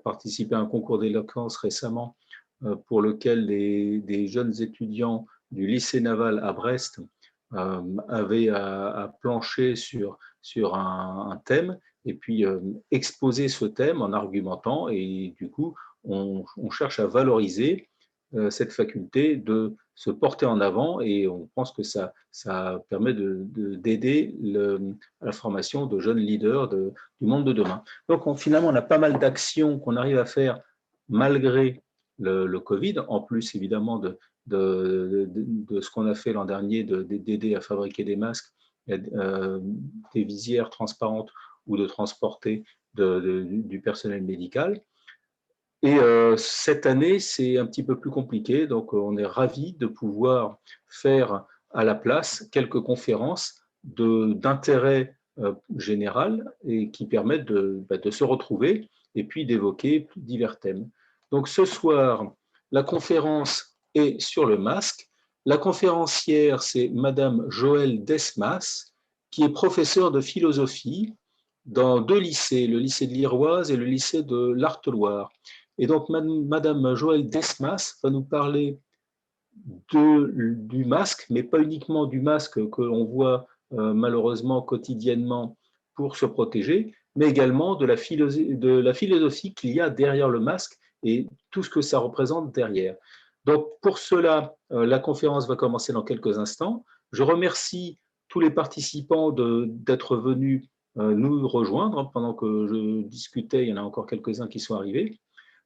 participé à un concours d'éloquence récemment pour lequel des jeunes étudiants du lycée naval à Brest avaient à plancher sur un thème et puis exposer ce thème en argumentant. Et du coup, on cherche à valoriser cette faculté de se porter en avant, et on pense que ça permet d'aider à la formation de jeunes leaders du monde de demain. Donc finalement, on a pas mal d'actions qu'on arrive à faire malgré le Covid, en plus évidemment de ce qu'on a fait l'an dernier, d'aider à fabriquer des masques, des visières transparentes ou de transporter du personnel médical. Et cette année, c'est un petit peu plus compliqué, donc on est ravis de pouvoir faire à la place quelques conférences d'intérêt général et qui permettent de se retrouver et puis d'évoquer divers thèmes. Donc ce soir, la conférence est sur le masque. La conférencière, c'est Madame Joëlle Desmas, qui est professeure de philosophie dans deux lycées, le lycée de l'Iroise et le lycée de l'Artheloire. Et donc, Madame Joëlle Desmas va nous parler du masque, mais pas uniquement du masque que l'on voit malheureusement quotidiennement pour se protéger, mais également de la philosophie qu'il y a derrière le masque et tout ce que ça représente derrière. Donc, pour cela, la conférence va commencer dans quelques instants. Je remercie tous les participants d'être venus nous rejoindre pendant que je discutais. Il y en a encore quelques-uns qui sont arrivés.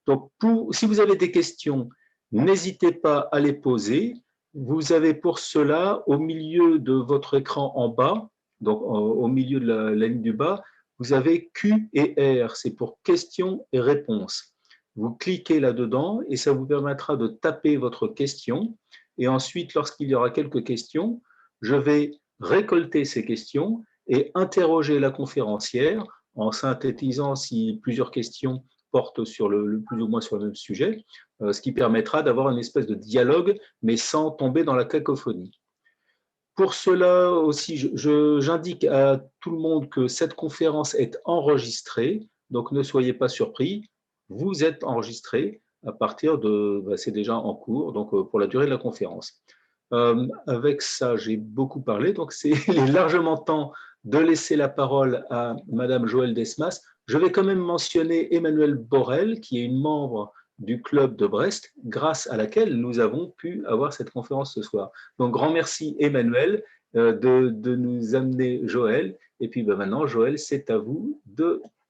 Donc, si vous avez des questions, n'hésitez pas à les poser. Vous avez pour cela, au milieu de votre écran en bas, donc au milieu de la ligne du bas, vous avez Q et R, c'est pour questions et réponses. Vous cliquez là-dedans et ça vous permettra de taper votre question. Et ensuite, lorsqu'il y aura quelques questions, je vais récolter ces questions et interroger la conférencière en synthétisant si plusieurs questions portent sur plus ou moins sur le même sujet, ce qui permettra d'avoir une espèce de dialogue, mais sans tomber dans la cacophonie. Pour cela aussi, j'indique à tout le monde que cette conférence est enregistrée, donc ne soyez pas surpris, vous êtes enregistré à partir c'est déjà en cours, donc pour la durée de la conférence. Avec ça, j'ai beaucoup parlé, donc il est largement temps de laisser la parole à Madame Joëlle Desmas. Je vais quand même mentionner Emmanuelle Borel, qui est une membre du club de Brest, grâce à laquelle nous avons pu avoir cette conférence ce soir. Donc, grand merci Emmanuel de nous amener Joël. Et puis maintenant, Joël, c'est à vous.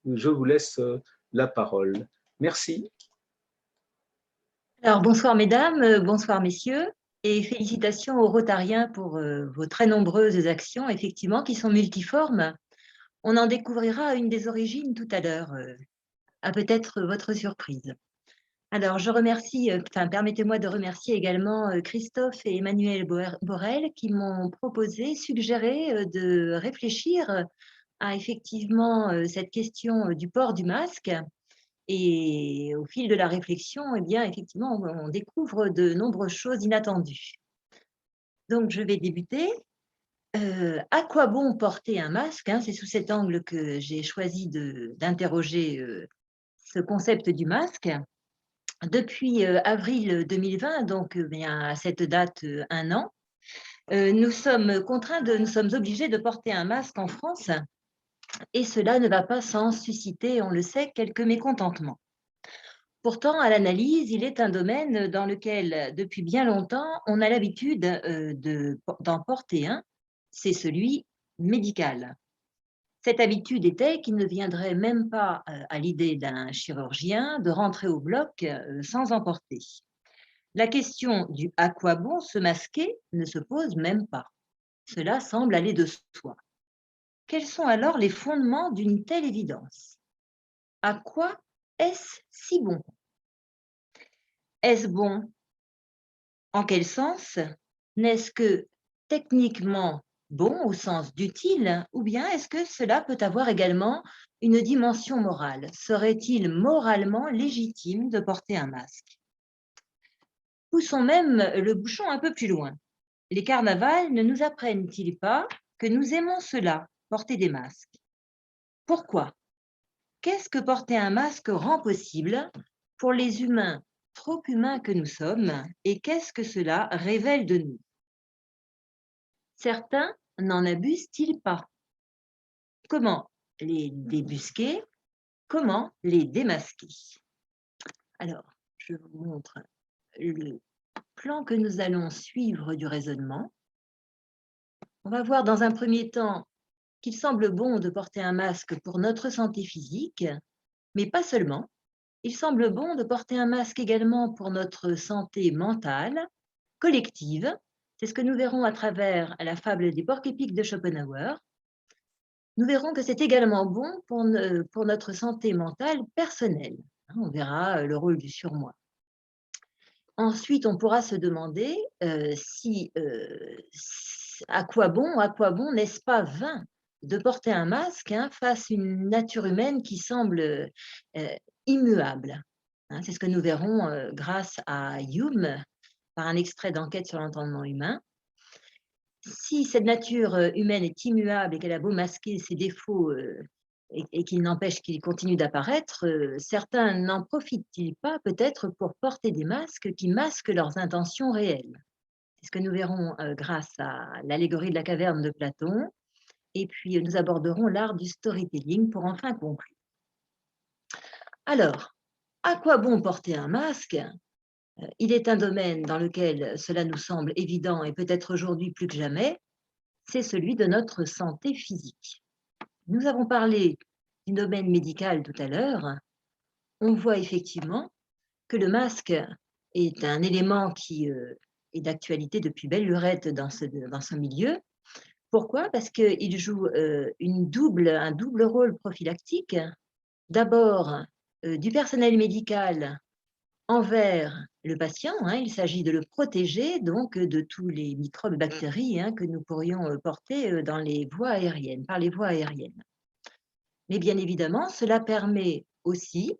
Je vous laisse la parole. Merci. Alors, bonsoir mesdames, bonsoir messieurs, et félicitations aux Rotariens pour vos très nombreuses actions, effectivement, qui sont multiformes. On en découvrira une des origines tout à l'heure, à peut-être votre surprise. Alors, je remercie, permettez-moi de remercier également Christophe et Emmanuel Borel qui m'ont proposé, suggéré de réfléchir à effectivement cette question du port du masque. Et au fil de la réflexion, eh bien, effectivement, on découvre de nombreuses choses inattendues. Donc, je vais débuter. À quoi bon porter un masque, hein? C'est sous cet angle que j'ai choisi d'interroger ce concept du masque. Depuis avril 2020, donc bien, à cette date, un an, nous sommes obligés de porter un masque en France, et cela ne va pas sans susciter, on le sait, quelques mécontentements. Pourtant, à l'analyse, il est un domaine dans lequel, depuis bien longtemps, on a l'habitude d'en porter un, c'est celui médical. Cette habitude était qu'il ne viendrait même pas à l'idée d'un chirurgien de rentrer au bloc sans en porter. La question du « à quoi bon se masquer » ne se pose même pas. Cela semble aller de soi. Quels sont alors les fondements d'une telle évidence? À quoi est-ce si bon? Est-ce bon? En quel sens? N'est-ce que techniquement bon au sens d'utile, ou bien est-ce que cela peut avoir également une dimension morale? Serait-il moralement légitime de porter un masque? Poussons même le bouchon un peu plus loin. Les carnavals ne nous apprennent-ils pas que nous aimons cela, porter des masques? Pourquoi? qu'est-ce que porter un masque rend possible pour les humains trop humains que nous sommes et qu'est-ce que cela révèle de nous? Certains n'en abusent-ils pas? Comment les débusquer? Comment les démasquer? Alors, je vous montre le plan que nous allons suivre du raisonnement. On va voir dans un premier temps qu'il semble bon de porter un masque pour notre santé physique, mais pas seulement. Il semble bon de porter un masque également pour notre santé mentale, collective. C'est ce que nous verrons à travers la fable des porcs-épics de Schopenhauer. Nous verrons que c'est également bon pour notre santé mentale personnelle. On verra le rôle du surmoi. Ensuite, on pourra se demander à quoi bon, n'est-ce pas vain de porter un masque face à une nature humaine qui semble immuable. C'est ce que nous verrons grâce à Hume, par un extrait d'Enquête sur l'entendement humain. Si cette nature humaine est immuable et qu'elle a beau masquer ses défauts et qu'il n'empêche qu'il continue d'apparaître, certains n'en profitent-ils pas peut-être pour porter des masques qui masquent leurs intentions réelles? C'est ce que nous verrons grâce à l'allégorie de la caverne de Platon. Et puis, nous aborderons l'art du storytelling pour enfin conclure. Alors, à quoi bon porter un masque? Il est un domaine dans lequel cela nous semble évident et peut-être aujourd'hui plus que jamais, c'est celui de notre santé physique. Nous avons parlé du domaine médical tout à l'heure. On voit effectivement que le masque est un élément qui est d'actualité depuis belle lurette dans ce milieu. Pourquoi? Parce qu'il joue un double rôle prophylactique. D'abord, du personnel médical envers le patient. Il s'agit de le protéger donc de tous les microbes et bactéries que nous pourrions porter dans les voies aériennes, par les voies aériennes. Mais bien évidemment, cela permet aussi,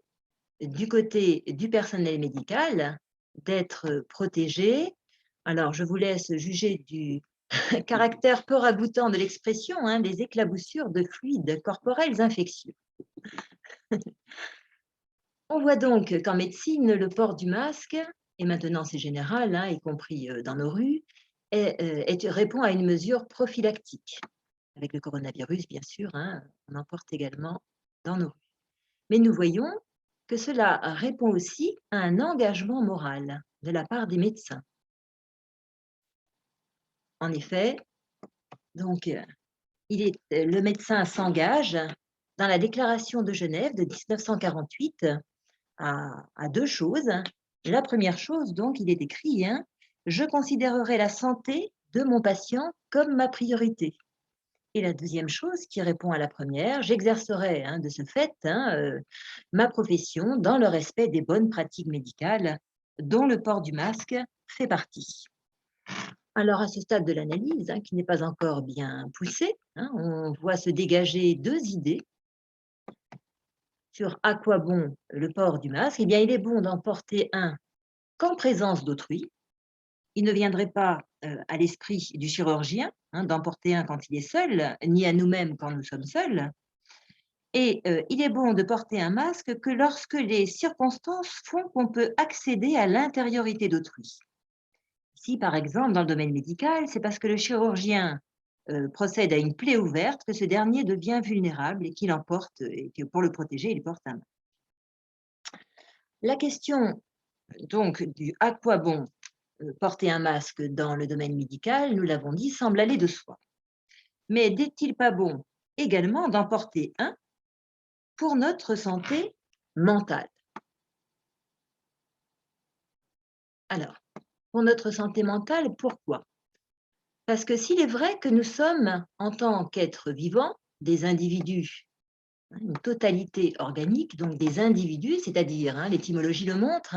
du côté du personnel médical, d'être protégé. Alors, je vous laisse juger du caractère peu ragoûtant de l'expression, des éclaboussures de fluides corporels infectieux. On voit donc qu'en médecine, le port du masque, et maintenant c'est général, y compris dans nos rues, répond à une mesure prophylactique. Avec le coronavirus, bien sûr, on en porte également dans nos rues. Mais nous voyons que cela répond aussi à un engagement moral de la part des médecins. En effet, donc, le médecin s'engage dans la Déclaration de Genève de 1948 à deux choses. La première chose, donc, il est écrit « Je considérerai la santé de mon patient comme ma priorité ». Et la deuxième chose qui répond à la première, j'exercerai de ce fait ma profession dans le respect des bonnes pratiques médicales dont le port du masque fait partie. Alors, à ce stade de l'analyse, qui n'est pas encore bien poussé, on voit se dégager deux idées sur à quoi bon le port du masque. Eh bien, il est bon d'en porter un qu'en présence d'autrui. Il ne viendrait pas à l'esprit du chirurgien d'en porter un quand il est seul, ni à nous-mêmes quand nous sommes seuls. Et il est bon de porter un masque que lorsque les circonstances font qu'on peut accéder à l'intériorité d'autrui. Si, par exemple, dans le domaine médical, c'est parce que le chirurgien procède à une plaie ouverte que ce dernier devient vulnérable et qu'il en porte, et que pour le protéger, il porte un masque. La question, donc, du à quoi bon porter un masque dans le domaine médical, nous l'avons dit, semble aller de soi. Mais n'est-il pas bon également d'en porter un pour notre santé mentale? Alors, pour notre santé mentale, pourquoi? Parce que s'il est vrai que nous sommes, en tant qu'êtres vivants, des individus, une totalité organique, donc des individus, c'est-à-dire, l'étymologie le montre,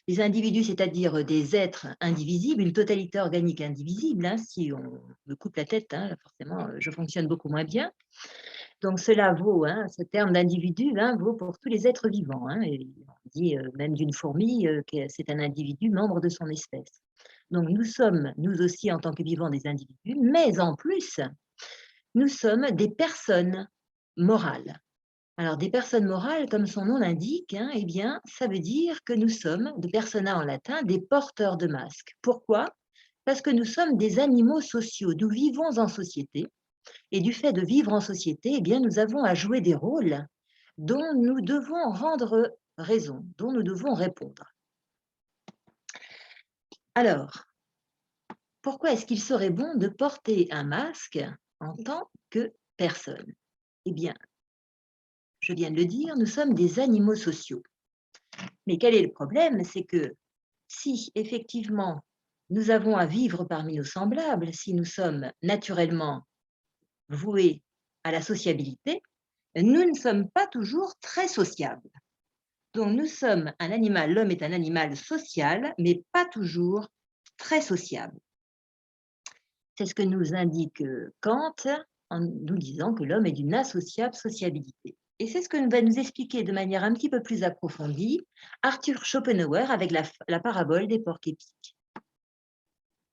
les individus, c'est-à-dire des êtres indivisibles, une totalité organique indivisible, si on me coupe la tête, forcément, je fonctionne beaucoup moins bien. Donc cela vaut, ce terme d'individu vaut pour tous les êtres vivants. Et on dit même d'une fourmi que c'est un individu membre de son espèce. Donc nous sommes, nous aussi, en tant que vivants, des individus, mais en plus, nous sommes des personnes morales. Alors, des personnes morales, comme son nom l'indique, hein, eh bien, ça veut dire que nous sommes, de persona en latin, des porteurs de masques. Pourquoi? Parce que nous sommes des animaux sociaux, nous vivons en société, et du fait de vivre en société, eh bien, nous avons à jouer des rôles dont nous devons rendre raison, dont nous devons répondre. Alors, pourquoi est-ce qu'il serait bon de porter un masque en tant que personne? Eh bien, je viens de le dire, nous sommes des animaux sociaux. Mais quel est le problème? C'est que si effectivement nous avons à vivre parmi nos semblables, si nous sommes naturellement voués à la sociabilité, nous ne sommes pas toujours très sociables. Donc nous sommes un animal, l'homme est un animal social, mais pas toujours très sociable. C'est ce que nous indique Kant en nous disant que l'homme est d'une associable sociabilité. Et c'est ce que va nous expliquer de manière un petit peu plus approfondie Arthur Schopenhauer avec la parabole des porcs-épics.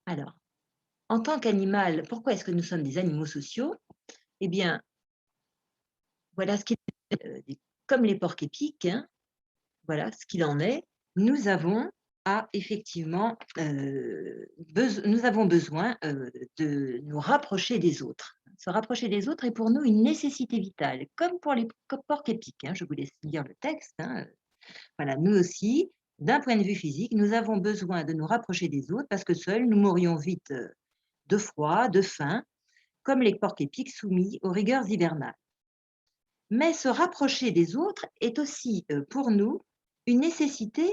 Alors, en tant qu'animal, pourquoi est-ce que nous sommes des animaux sociaux? Eh bien, voilà ce qui est, comme les porcs-épics, hein, voilà ce qu'il en est. Nous avons effectivement nous avons besoin de nous rapprocher des autres. Se rapprocher des autres est pour nous une nécessité vitale, comme pour les porcs-épics. Hein, je vous laisse lire le texte. Hein. Voilà, nous aussi, d'un point de vue physique, nous avons besoin de nous rapprocher des autres parce que seuls, nous mourions vite de froid, de faim, comme les porcs-épics soumis aux rigueurs hivernales. Mais se rapprocher des autres est aussi pour nous une nécessité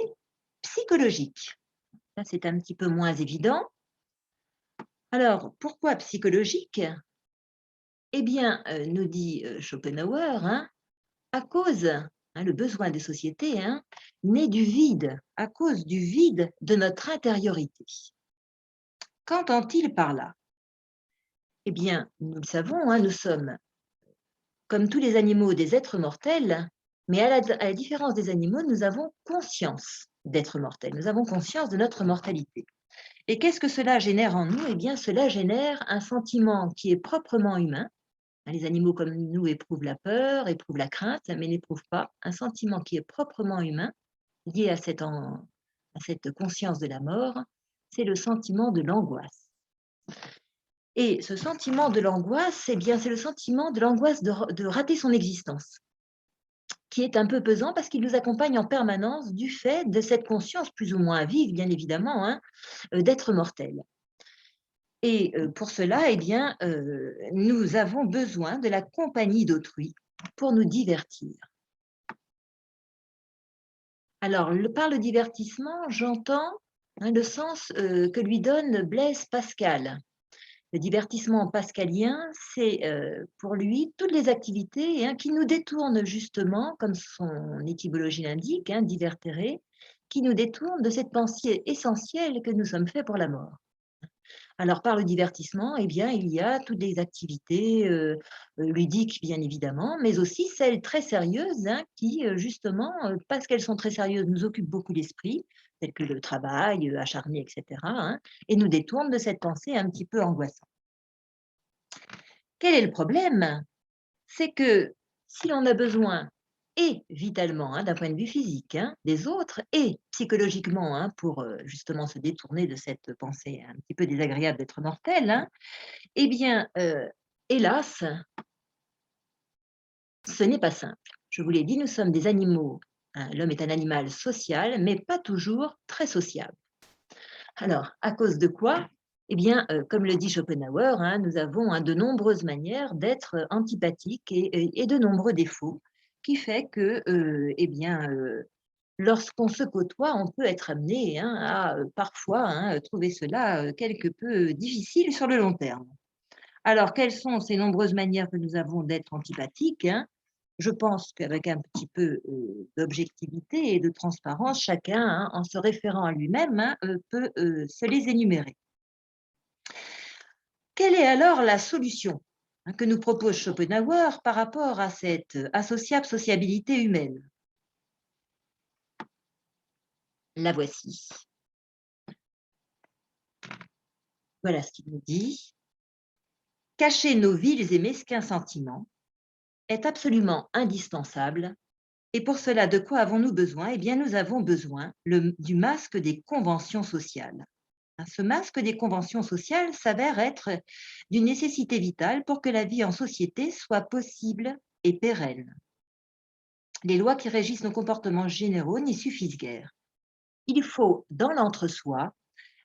psychologique. Là, c'est un petit peu moins évident. Alors, pourquoi psychologique? Eh bien, nous dit Schopenhauer, hein, à cause, hein, le besoin des sociétés naît du vide, à cause du vide de notre intériorité. Qu'entend-il par là? Eh bien, nous le savons, hein, nous sommes, comme tous les animaux, des êtres mortels, mais à la différence des animaux, nous avons conscience d'être mortels, nous avons conscience de notre mortalité. Et qu'est-ce que cela génère en nous? Eh bien, cela génère un sentiment qui est proprement humain. Les animaux comme nous éprouvent la peur, éprouvent la crainte, mais n'éprouvent pas un sentiment qui est proprement humain, lié à cette conscience de la mort, c'est le sentiment de l'angoisse. Et ce sentiment de l'angoisse, eh bien, c'est le sentiment de l'angoisse de rater son existence, qui est un peu pesant parce qu'il nous accompagne en permanence du fait de cette conscience plus ou moins vive, bien évidemment, d'être mortel. Et pour cela, eh bien, nous avons besoin de la compagnie d'autrui pour nous divertir. Alors, par le divertissement, j'entends le sens que lui donne Blaise Pascal. Le divertissement pascalien, c'est pour lui toutes les activités qui nous détournent justement, comme son étymologie l'indique, divertere, qui nous détournent de cette pensée essentielle que nous sommes faits pour la mort. Alors, par le divertissement, eh bien, il y a toutes les activités ludiques, bien évidemment, mais aussi celles très sérieuses qui, justement, parce qu'elles sont très sérieuses, nous occupent beaucoup l'esprit, telles que le travail acharné, etc., et nous détournent de cette pensée un petit peu angoissante. Quel est le problème? C'est que si l'on a besoin, et vitalement, d'un point de vue physique, des autres, et psychologiquement, pour justement se détourner de cette pensée un petit peu désagréable d'être mortel, eh bien, hélas, ce n'est pas simple. Je vous l'ai dit, nous sommes des animaux. L'homme est un animal social, mais pas toujours très sociable. Alors, à cause de quoi? Eh bien, comme le dit Schopenhauer, nous avons de nombreuses manières d'être antipathiques et de nombreux défauts, qui fait que, eh bien, lorsqu'on se côtoie, on peut être amené à parfois trouver cela quelque peu difficile sur le long terme. Alors, quelles sont ces nombreuses manières que nous avons d'être antipathiques? Je pense qu'avec un petit peu d'objectivité et de transparence, chacun, en se référant à lui-même, peut se les énumérer. Quelle est alors la solution que nous propose Schopenhauer par rapport à cette associable sociabilité humaine? La voici. Voilà ce qu'il nous dit. Cacher nos vils et mesquins sentiments, est absolument indispensable. Et pour cela, de quoi avons-nous besoin? Eh bien, nous avons besoin du masque des conventions sociales. Ce masque des conventions sociales s'avère être d'une nécessité vitale pour que la vie en société soit possible et pérenne. Les lois qui régissent nos comportements généraux n'y suffisent guère. Il faut, dans l'entre-soi,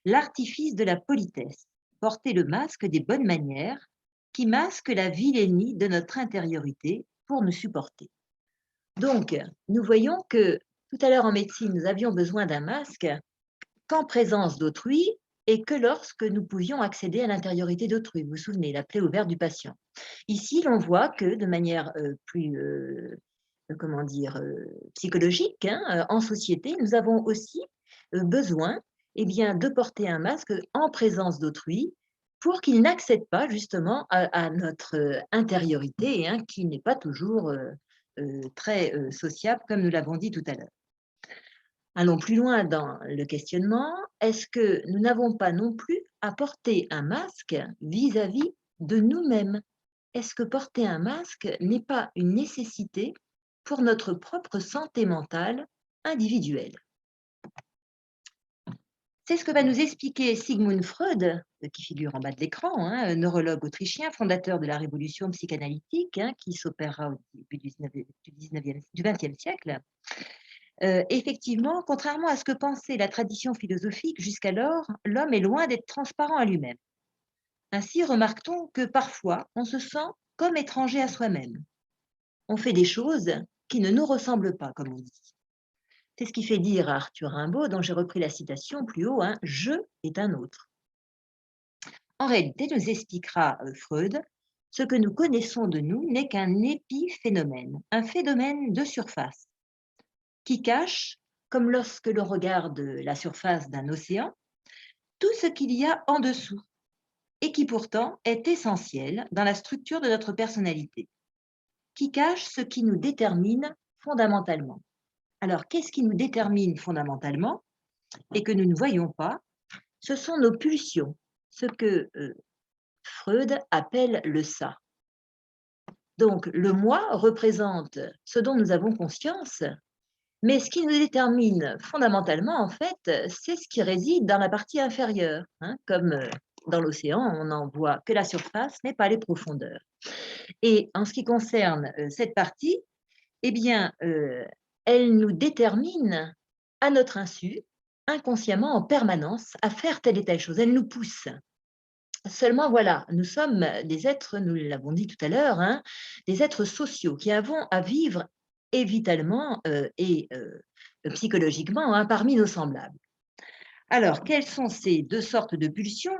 l'artifice de la politesse, porter le masque des bonnes manières qui masque la vilainie de notre intériorité pour nous supporter. Donc, nous voyons que tout à l'heure en médecine, nous avions besoin d'un masque qu'en présence d'autrui et que lorsque nous pouvions accéder à l'intériorité d'autrui. Vous vous souvenez, la plaie ouverte du patient. Ici, l'on voit que de manière plus comment dire, psychologique, hein, en société, nous avons aussi besoin eh bien, de porter un masque en présence d'autrui pour qu'il n'accède pas justement à notre intériorité, hein, qui n'est pas toujours très sociable, comme nous l'avons dit tout à l'heure. Allons plus loin dans le questionnement. Est-ce que nous n'avons pas non plus à porter un masque vis-à-vis de nous-mêmes? Est-ce que porter un masque n'est pas une nécessité pour notre propre santé mentale individuelle? C'est ce que va nous expliquer Sigmund Freud, qui figure en bas de l'écran, hein, neurologue autrichien, fondateur de la révolution psychanalytique, hein, qui s'opérera au début du XXe siècle. Effectivement, contrairement à ce que pensait la tradition philosophique jusqu'alors, l'homme est loin d'être transparent à lui-même. Ainsi, remarque-t-on que parfois, on se sent comme étranger à soi-même. On fait des choses qui ne nous ressemblent pas, comme on dit. C'est ce qui fait dire à Arthur Rimbaud, dont j'ai repris la citation plus haut, « Je est un autre ». En réalité, nous expliquera Freud, ce que nous connaissons de nous n'est qu'un épiphénomène, un phénomène de surface, qui cache, comme lorsque l'on regarde la surface d'un océan, tout ce qu'il y a en dessous, et qui pourtant est essentiel dans la structure de notre personnalité, qui cache ce qui nous détermine fondamentalement. Alors, qu'est-ce qui nous détermine fondamentalement et que nous ne voyons pas? Ce sont nos pulsions, ce que Freud appelle le ça. Donc, le moi représente ce dont nous avons conscience, mais ce qui nous détermine fondamentalement, en fait, c'est ce qui réside dans la partie inférieure. Hein, comme dans l'océan, on n'en voit que la surface, mais pas les profondeurs. Et en ce qui concerne cette partie, eh bien, elle nous détermine à notre insu, inconsciemment, en permanence, à faire telle et telle chose. Elle nous pousse. Seulement, voilà, nous sommes des êtres, nous l'avons dit tout à l'heure, hein, des êtres sociaux qui avons à vivre et vitalement et psychologiquement, hein, parmi nos semblables. Alors, quelles sont ces deux sortes de pulsions?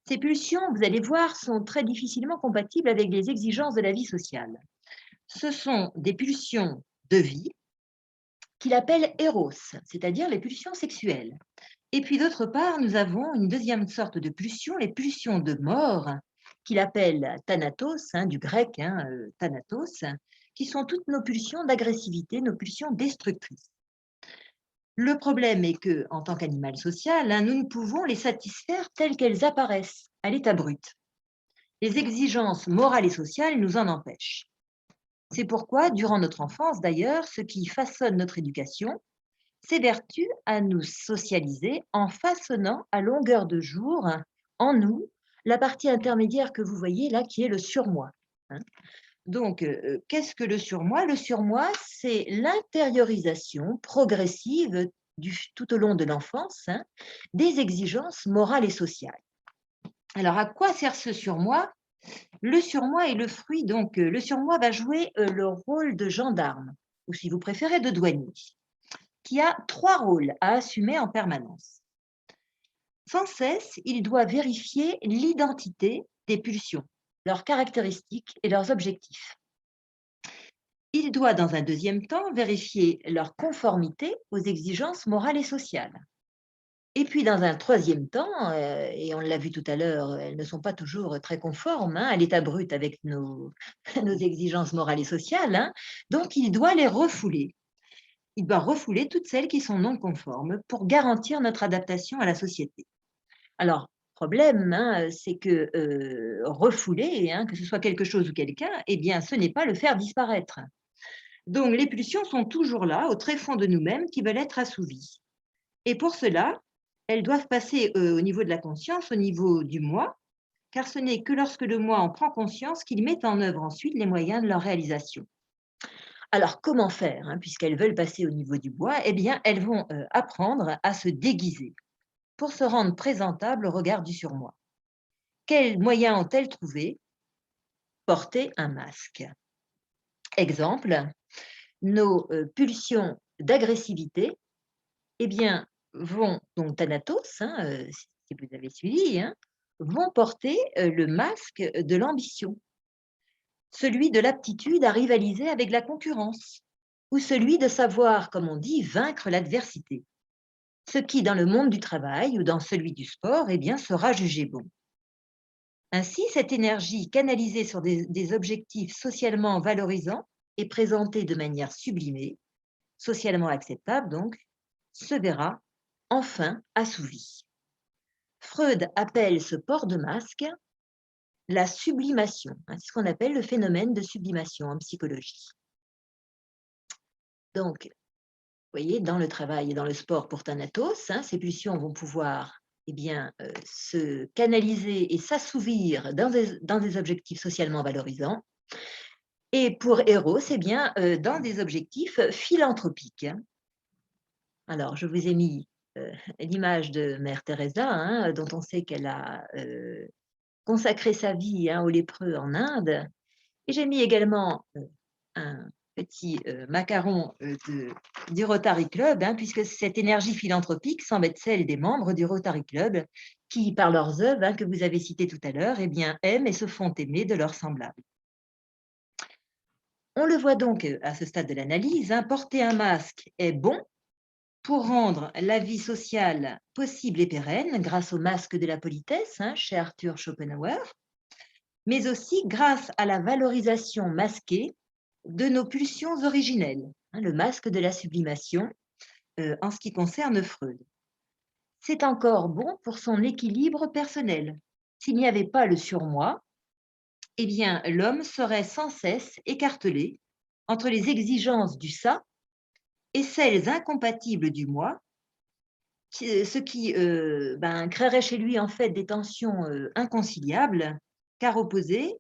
Ces pulsions, vous allez voir, sont très difficilement compatibles avec les exigences de la vie sociale. Ce sont des pulsions de vie qu'il appelle éros, c'est-à-dire les pulsions sexuelles. Et puis d'autre part, nous avons une deuxième sorte de pulsion, les pulsions de mort, qu'il appelle thanatos, hein, du grec thanatos, qui sont toutes nos pulsions d'agressivité, nos pulsions destructrices. Le problème est que, en tant qu'animal social, hein, nous ne pouvons les satisfaire telles qu'elles apparaissent, à l'état brut. Les exigences morales et sociales nous en empêchent. C'est pourquoi, durant notre enfance d'ailleurs, ce qui façonne notre éducation, s'évertue à nous socialiser en façonnant à longueur de jour en nous la partie intermédiaire que vous voyez là, qui est le surmoi. Hein. Donc, qu'est-ce que le surmoi? Le surmoi, c'est l'intériorisation progressive tout au long de l'enfance des exigences morales et sociales. Alors, à quoi sert ce surmoi? Le surmoi est le fruit, donc le surmoi va jouer le rôle de gendarme, ou si vous préférez, de douanier, qui a trois rôles à assumer en permanence. Sans cesse, il doit vérifier l'identité des pulsions, leurs caractéristiques et leurs objectifs. Il doit, dans un deuxième temps, vérifier leur conformité aux exigences morales et sociales. Et puis, dans un troisième temps, et on l'a vu tout à l'heure, elles ne sont pas toujours très conformes à l'état brut avec nos exigences morales et sociales, hein, donc il doit les refouler. Il doit refouler toutes celles qui sont non conformes pour garantir notre adaptation à la société. Alors, problème, c'est que refouler, que ce soit quelque chose ou quelqu'un, eh bien, ce n'est pas le faire disparaître. Donc, les pulsions sont toujours là, au tréfonds de nous-mêmes, qui veulent être assouvies. Et pour cela, elles doivent passer au niveau de la conscience, au niveau du moi, car ce n'est que lorsque le moi en prend conscience qu'il met en œuvre ensuite les moyens de leur réalisation. Alors, comment faire, puisqu'elles veulent passer au niveau du bois? Eh bien, elles vont apprendre à se déguiser pour se rendre présentables au regard du surmoi. Quels moyens ont-elles trouvé? Porter un masque. Exemple, nos pulsions d'agressivité, eh bien, vont, donc Thanatos, si vous avez suivi, vont porter le masque de l'ambition, celui de l'aptitude à rivaliser avec la concurrence, ou celui de savoir, comme on dit, vaincre l'adversité, ce qui, dans le monde du travail ou dans celui du sport, eh bien, sera jugé bon. Ainsi, cette énergie canalisée sur des objectifs socialement valorisants et présentée de manière sublimée, socialement acceptable donc, se verra enfin assouvie. Freud appelle ce port de masque la sublimation. C'est ce qu'on appelle le phénomène de sublimation en psychologie. Donc, vous voyez, dans le travail et dans le sport pour Thanatos, ces pulsions vont pouvoir se canaliser et s'assouvir dans des objectifs socialement valorisants. Et pour Eros, dans des objectifs philanthropiques. Alors, je vous ai mis l'image de Mère Teresa, dont on sait qu'elle a consacré sa vie aux lépreux en Inde. Et j'ai mis également un petit macaron du Rotary Club, puisque cette énergie philanthropique semble être celle des membres du Rotary Club qui, par leurs œuvres que vous avez citées tout à l'heure, aiment et se font aimer de leurs semblables. On le voit donc à ce stade de l'analyse, porter un masque est bon pour rendre la vie sociale possible et pérenne grâce au masque de la politesse, chez Arthur Schopenhauer, mais aussi grâce à la valorisation masquée de nos pulsions originelles, le masque de la sublimation en ce qui concerne Freud. C'est encore bon pour son équilibre personnel. S'il n'y avait pas le surmoi, eh bien, l'homme serait sans cesse écartelé entre les exigences du ça et celles incompatibles du moi, ce qui créerait chez lui en fait des tensions inconciliables, car opposées.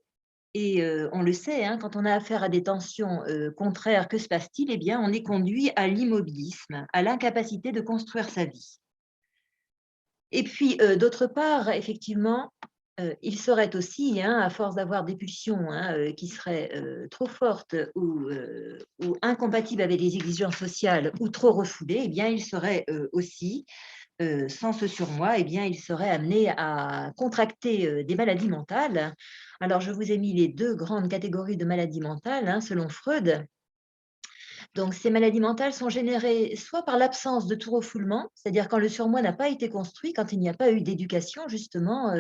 Et on le sait, quand on a affaire à des tensions contraires, que se passe-t-il? Eh bien, on est conduit à l'immobilisme, à l'incapacité de construire sa vie. Et puis, d'autre part, effectivement, il serait aussi, à force d'avoir des pulsions qui seraient trop fortes ou incompatibles avec les exigences sociales ou trop refoulées, eh bien, il serait aussi, sans ce surmoi, eh bien, il serait amené à contracter des maladies mentales. Alors, je vous ai mis les deux grandes catégories de maladies mentales, selon Freud. Donc, ces maladies mentales sont générées soit par l'absence de tout refoulement, c'est-à-dire quand le surmoi n'a pas été construit, quand il n'y a pas eu d'éducation, justement,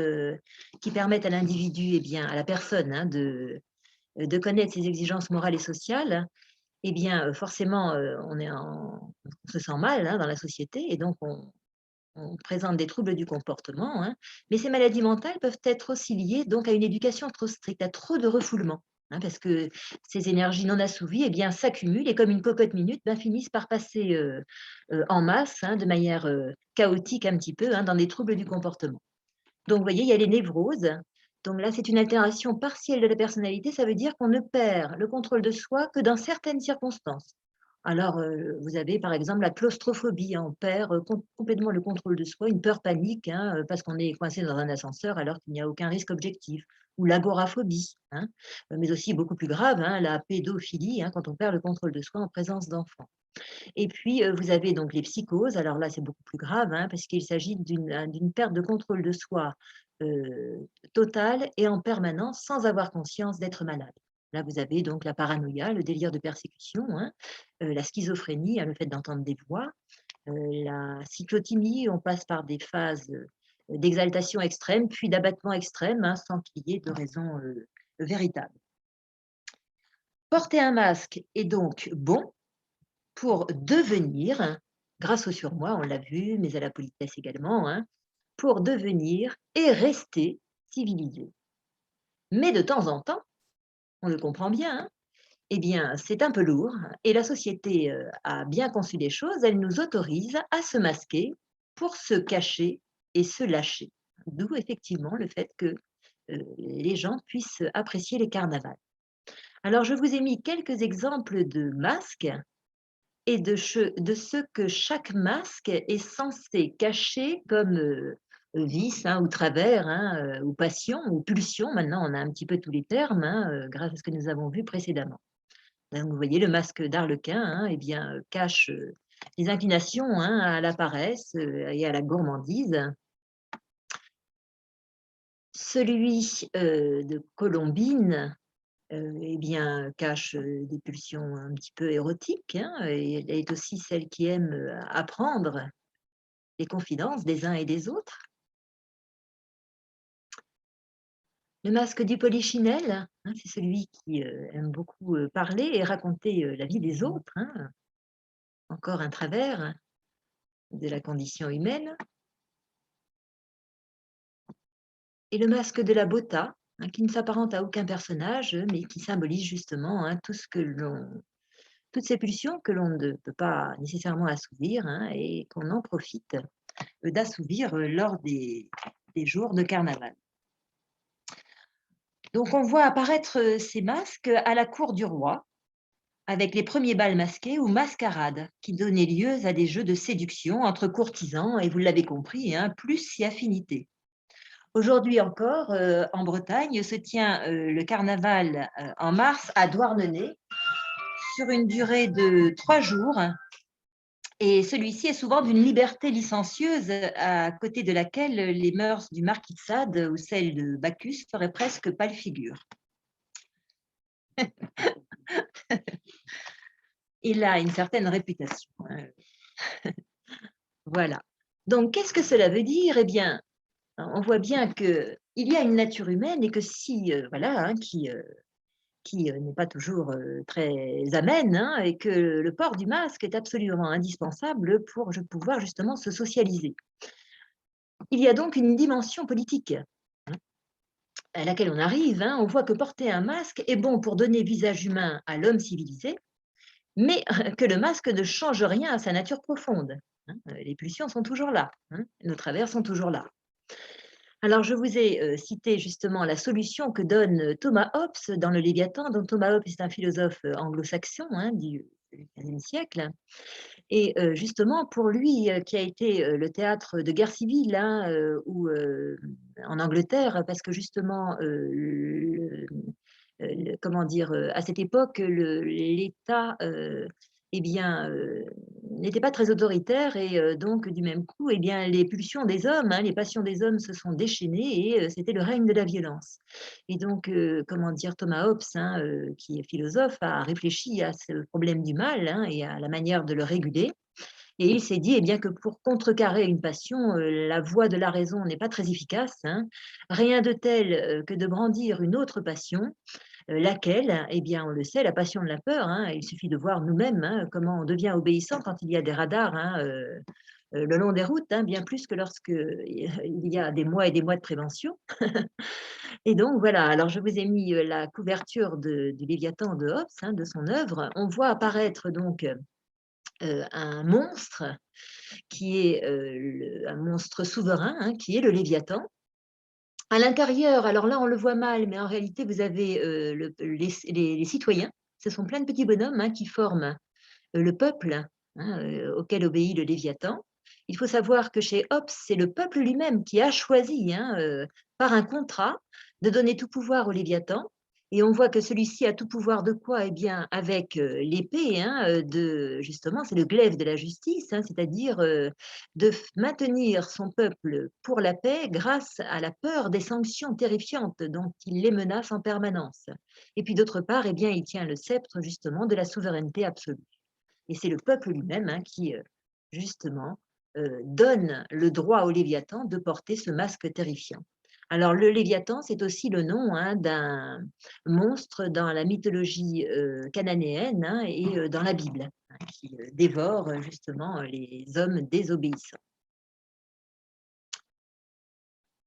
qui permette à l'individu, à la personne, de connaître ses exigences morales et sociales. Eh bien, forcément, on se sent mal dans la société et donc on présente des troubles du comportement, mais ces maladies mentales peuvent être aussi liées donc à une éducation trop stricte, à trop de refoulement, parce que ces énergies non assouvies s'accumulent et comme une cocotte minute, finissent par passer en masse, de manière chaotique un petit peu, dans des troubles du comportement. Donc, vous voyez, il y a les névroses. Donc là, c'est une altération partielle de la personnalité. Ça veut dire qu'on ne perd le contrôle de soi que dans certaines circonstances. Alors, vous avez par exemple la claustrophobie, on perd complètement le contrôle de soi, une peur panique, parce qu'on est coincé dans un ascenseur alors qu'il n'y a aucun risque objectif. Ou l'agoraphobie, mais aussi beaucoup plus grave, la pédophilie, quand on perd le contrôle de soi en présence d'enfants. Et puis, vous avez donc les psychoses. Alors là, c'est beaucoup plus grave, parce qu'il s'agit d'une perte de contrôle de soi totale et en permanence, sans avoir conscience d'être malade. Là, vous avez donc la paranoïa, le délire de persécution, la schizophrénie, le fait d'entendre des voix, la cyclothymie, on passe par des phases d'exaltation extrême, puis d'abattement extrême, sans qu'il y ait de raison véritable. Porter un masque est donc bon pour devenir, grâce au surmoi, on l'a vu, mais à la politesse également, pour devenir et rester civilisé. Mais de temps en temps, on le comprend bien, hein, eh bien, c'est un peu lourd et la société a bien conçu les choses, elle nous autorise à se masquer pour se cacher et se lâcher. D'où effectivement le fait que les gens puissent apprécier les carnavals. Alors, je vous ai mis quelques exemples de masques et de ce que chaque masque est censé cacher comme vice hein, ou travers hein, ou passion ou pulsion. Maintenant, on a un petit peu tous les termes hein, grâce à ce que nous avons vu précédemment. Donc, vous voyez, le masque d'Arlequin hein, eh bien, cache les inclinations hein, à la paresse et à la gourmandise. Celui de Colombine eh bien, cache des pulsions un petit peu érotiques hein, et elle est aussi celle qui aime apprendre les confidences des uns et des autres. Le masque du polichinelle, hein, c'est celui qui aime beaucoup parler et raconter la vie des autres, hein, encore un travers de la condition humaine. Et le masque de la Bota, hein, qui ne s'apparente à aucun personnage, mais qui symbolise justement hein, tout ce que toutes ces pulsions que l'on ne peut pas nécessairement assouvir hein, et qu'on en profite d'assouvir lors des jours de carnaval. Donc on voit apparaître ces masques à la cour du roi, avec les premiers bals masqués ou mascarades, qui donnaient lieu à des jeux de séduction entre courtisans, et vous l'avez compris, hein, plus si affinité. Aujourd'hui encore, en Bretagne, se tient le carnaval en mars à Douarnenez, sur une durée de 3 jours, et celui-ci est souvent d'une liberté licencieuse, à côté de laquelle les mœurs du marquis de Sade ou celles de Bacchus feraient presque pâle figure. Il a une certaine réputation. Hein. Voilà. Donc, qu'est-ce que cela veut dire? Eh bien, on voit bien qu'il y a une nature humaine et que si, voilà, hein, qui n'est pas toujours très amène, hein, et que le port du masque est absolument indispensable pour pouvoir justement se socialiser. Il y a donc une dimension politique hein, à laquelle on arrive. Hein. On voit que porter un masque est bon pour donner visage humain à l'homme civilisé, mais que le masque ne change rien à sa nature profonde. Hein. Les pulsions sont toujours là, hein, nos travers sont toujours là. Alors, je vous ai cité justement la solution que donne Thomas Hobbes dans le Léviathan. Donc, Thomas Hobbes est un philosophe anglo-saxon hein, du XVe siècle. Et justement, pour lui, qui a été le théâtre de guerre civile, hein, en Angleterre, parce que justement, comment dire, à cette époque, l'État, eh bien, n'était pas très autoritaire et donc du même coup, eh bien, les pulsions des hommes, hein, les passions des hommes se sont déchaînées et c'était le règne de la violence. Et donc, comment dire, Thomas Hobbes, hein, qui est philosophe, a réfléchi à ce problème du mal hein, et à la manière de le réguler. Et il s'est dit eh bien, que pour contrecarrer une passion, la voie de la raison n'est pas très efficace. Hein. Rien de tel que de brandir une autre passion, laquelle, eh bien, on le sait, la passion de la peur. Hein. Il suffit de voir nous-mêmes hein, comment on devient obéissant quand il y a des radars hein, le long des routes, hein, bien plus que lorsque il y a des mois et des mois de prévention. Et donc voilà, alors je vous ai mis la couverture du Léviathan de Hobbes, hein, de son œuvre. On voit apparaître donc un monstre qui est un monstre souverain, hein, qui est le Léviathan. À l'intérieur, alors là, on le voit mal, mais en réalité, vous avez les citoyens. Ce sont plein de petits bonhommes hein, qui forment le peuple hein, auquel obéit le Léviathan. Il faut savoir que chez Hobbes, c'est le peuple lui-même qui a choisi, hein, par un contrat, de donner tout pouvoir au Léviathan. Et on voit que celui-ci a tout pouvoir de quoi? Eh bien, avec l'épée, hein, justement, c'est le glaive de la justice, hein, c'est-à-dire de maintenir son peuple pour la paix grâce à la peur des sanctions terrifiantes dont il les menace en permanence. Et puis d'autre part, eh bien, il tient le sceptre justement de la souveraineté absolue. Et c'est le peuple lui-même hein, qui, justement, donne le droit au Léviathan de porter ce masque terrifiant. Alors, le Léviathan, c'est aussi le nom hein, d'un monstre dans la mythologie cananéenne hein, et dans la Bible, hein, qui dévore justement les hommes désobéissants.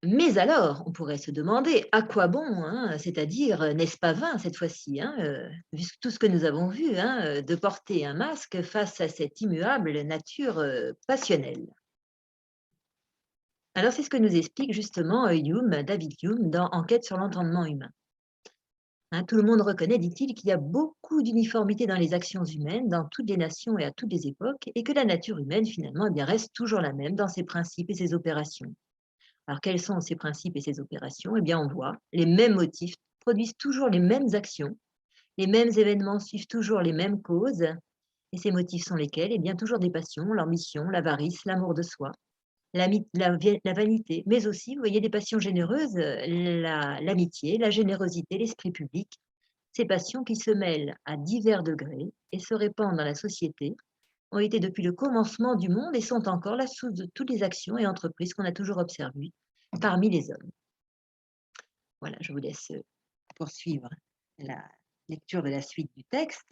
Mais alors, on pourrait se demander à quoi bon, hein, c'est-à-dire, n'est-ce pas vain cette fois-ci, hein, vu tout ce que nous avons vu, hein, de porter un masque face à cette immuable nature passionnelle. Alors, c'est ce que nous explique justement David Hume, dans Enquête sur l'entendement humain. Hein, tout le monde reconnaît, dit-il, qu'il y a beaucoup d'uniformité dans les actions humaines, dans toutes les nations et à toutes les époques, et que la nature humaine, finalement, eh bien, reste toujours la même dans ses principes et ses opérations. Alors, quels sont ces principes et ces opérations? Eh bien, on voit les mêmes motifs produisent toujours les mêmes actions, les mêmes événements suivent toujours les mêmes causes. Et ces motifs sont lesquels? Eh bien, toujours des passions, l'ambition, l'avarice, l'amour de soi, la vanité, mais aussi, vous voyez, des passions généreuses, l'amitié, la générosité, l'esprit public. Ces passions qui se mêlent à divers degrés et se répandent dans la société ont été depuis le commencement du monde et sont encore la source de toutes les actions et entreprises qu'on a toujours observées parmi les hommes. Voilà, je vous laisse poursuivre la lecture de la suite du texte.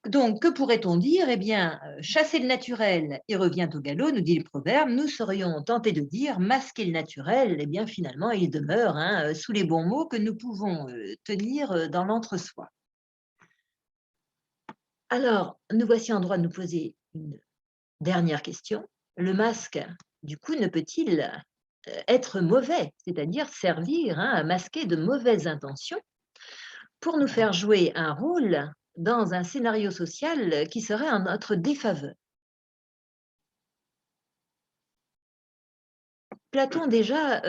Donc, que pourrait-on dire? Eh bien, chasser le naturel, il revient au galop, nous dit le proverbe. Nous serions tentés de dire masquer le naturel, eh bien, finalement, il demeure hein, sous les bons mots que nous pouvons tenir dans l'entre-soi. Alors, nous voici en droit de nous poser une dernière question. Le masque, du coup, ne peut-il être mauvais, c'est-à-dire servir hein, à masquer de mauvaises intentions pour nous faire jouer un rôle dans un scénario social qui serait en notre défaveur? Platon déjà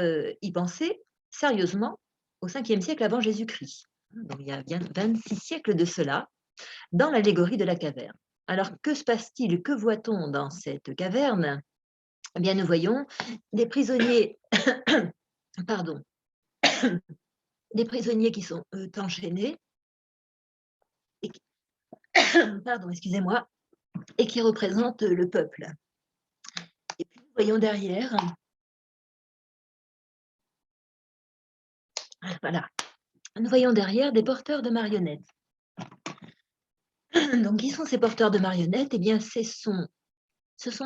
y pensait sérieusement au 5e siècle avant Jésus-Christ. Donc il y a bien 26 siècles de cela, dans l'allégorie de la caverne. Alors que se passe-t-il? Que voit-on dans cette caverne? Eh bien, nous voyons des prisonniers, pardon, des prisonniers qui sont enchaînés, et qui, pardon, excusez-moi, et qui représentent le peuple. Et puis nous voyons derrière, voilà, nous voyons derrière des porteurs de marionnettes. Donc, qui sont ces porteurs de marionnettes? Eh bien, ce sont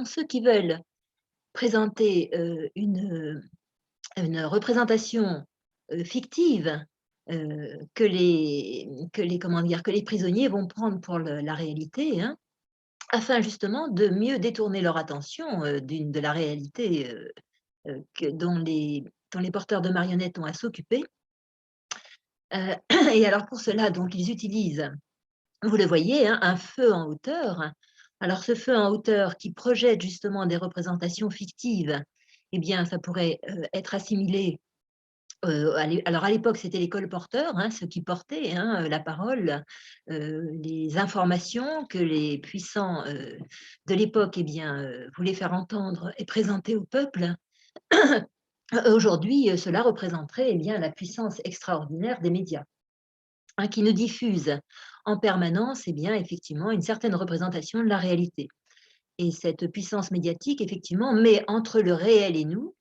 ceux qui veulent présenter une représentation fictive comment dire, que les prisonniers vont prendre pour la réalité, hein, afin justement de mieux détourner leur attention de la réalité dont les porteurs de marionnettes ont à s'occuper. Et alors pour cela, donc, ils utilisent, vous le voyez, hein, un feu en hauteur. Alors ce feu en hauteur qui projette justement des représentations fictives, eh bien ça pourrait être assimilé alors à l'époque, c'était les colporteurs, hein, ceux qui portaient hein, la parole, les informations que les puissants de l'époque eh bien, voulaient faire entendre et présenter au peuple. Aujourd'hui, cela représenterait eh bien, la puissance extraordinaire des médias, hein, qui nous diffusent en permanence eh bien, effectivement, une certaine représentation de la réalité. Et cette puissance médiatique, effectivement, met entre le réel et nous,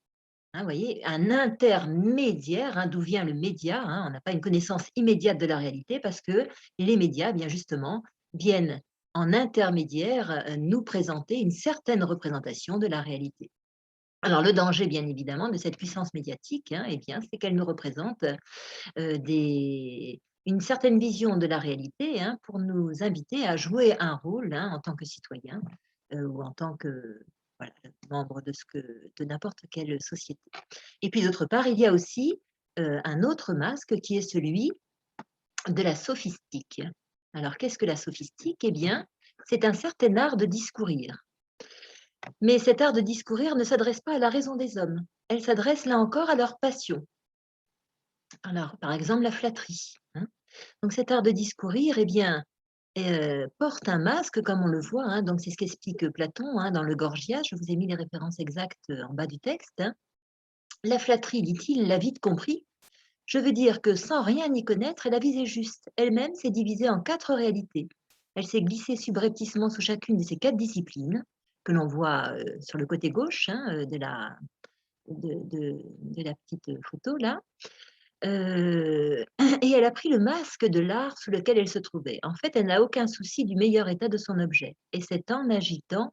hein, vous voyez, un intermédiaire, hein, d'où vient le média, hein, on n'a pas une connaissance immédiate de la réalité parce que les médias, bien justement, viennent en intermédiaire nous présenter une certaine représentation de la réalité. Alors le danger, bien évidemment, de cette puissance médiatique, hein, eh bien, c'est qu'elle nous représente une certaine vision de la réalité hein, pour nous inviter à jouer un rôle hein, en tant que citoyen ou en tant que voilà, membre de n'importe quelle société. Et puis d'autre part, il y a aussi un autre masque qui est celui de la sophistique. Alors qu'est-ce que la sophistique? Eh bien, c'est un certain art de discourir. Mais cet art de discourir ne s'adresse pas à la raison des hommes. Elle s'adresse là encore à leur passion. Alors, par exemple, la flatterie. Hein. Donc cet art de discourir, eh bien, porte un masque, comme on le voit, hein, donc c'est ce qu'explique Platon hein, dans le Gorgias. Je vous ai mis les références exactes en bas du texte. Hein. La flatterie, dit-il, l'a vite compris. Je veux dire que sans rien y connaître, elle a visé juste. Elle-même s'est divisée en 4 réalités. Elle s'est glissée subrepticement sous chacune de ces 4 disciplines, que l'on voit sur le côté gauche hein, de la petite photo là. Et elle a pris le masque de l'art sous lequel elle se trouvait. En fait, elle n'a aucun souci du meilleur état de son objet. Et c'est en agitant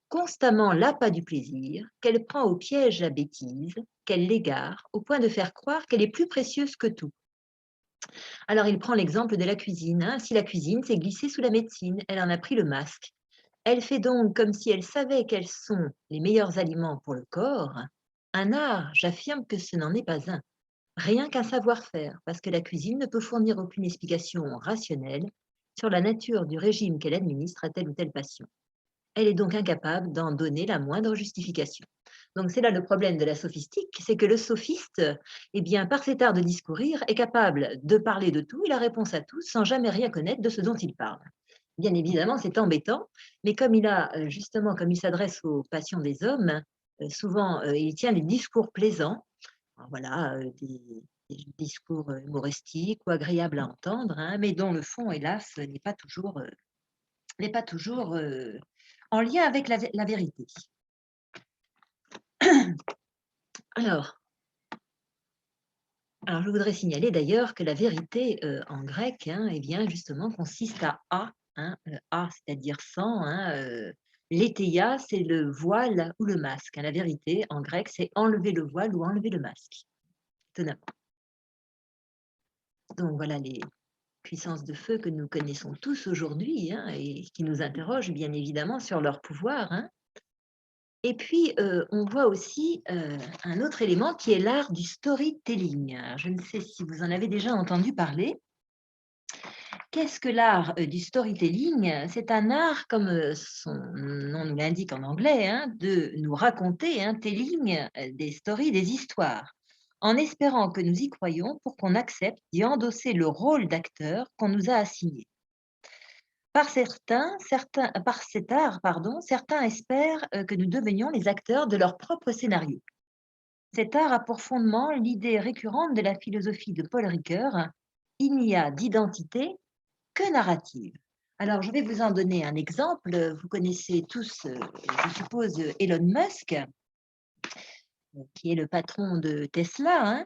constamment l'appât du plaisir, qu'elle prend au piège la bêtise, qu'elle l'égare, au point de faire croire qu'elle est plus précieuse que tout. Alors il prend l'exemple de la cuisine, hein. Si la cuisine s'est glissée sous la médecine, elle en a pris le masque. Elle fait donc comme si elle savait quels sont les meilleurs aliments pour le corps. Un art, j'affirme que ce n'en est pas un. Rien qu'un savoir-faire, parce que la cuisine ne peut fournir aucune explication rationnelle sur la nature du régime qu'elle administre à tel ou tel patient. Elle est donc incapable d'en donner la moindre justification. Donc c'est là le problème de la sophistique, c'est que le sophiste, eh bien, par cet art de discourir, est capable de parler de tout et la réponse à tout sans jamais rien connaître de ce dont il parle. Bien évidemment, c'est embêtant, mais comme il a justement, comme il s'adresse aux passions des hommes, souvent il tient des discours plaisants, alors voilà, des discours humoristiques ou agréables à entendre, hein, mais dont le fond, hélas, n'est pas toujours en lien avec la vérité. Alors, je voudrais signaler d'ailleurs que la vérité en grec, hein, eh bien, justement, consiste à a, hein, a, c'est-à-dire sans. Hein, l'éthéia, c'est le voile ou le masque, hein. La vérité en grec, c'est enlever le voile ou enlever le masque. Étonnamment. Donc voilà les puissances de feu que nous connaissons tous aujourd'hui, hein, et qui nous interrogent bien évidemment sur leur pouvoir, hein. Et puis, on voit aussi un autre élément qui est l'art du storytelling. Alors, je ne sais si vous en avez déjà entendu parler. Qu'est-ce que l'art du storytelling? C'est un art, comme son nom nous l'indique en anglais, hein, de nous raconter, hein, telling, des stories, des histoires, en espérant que nous y croyons pour qu'on accepte d'y endosser le rôle d'acteur qu'on nous a assigné. Par cet art, pardon, certains espèrent que nous devenions les acteurs de leur propre scénario. Cet art a pour fondement l'idée récurrente de la philosophie de Paul Ricoeur: il n'y a d'identité que narrative. Alors, je vais vous en donner un exemple. Vous connaissez tous, je suppose, Elon Musk, qui est le patron de Tesla, hein.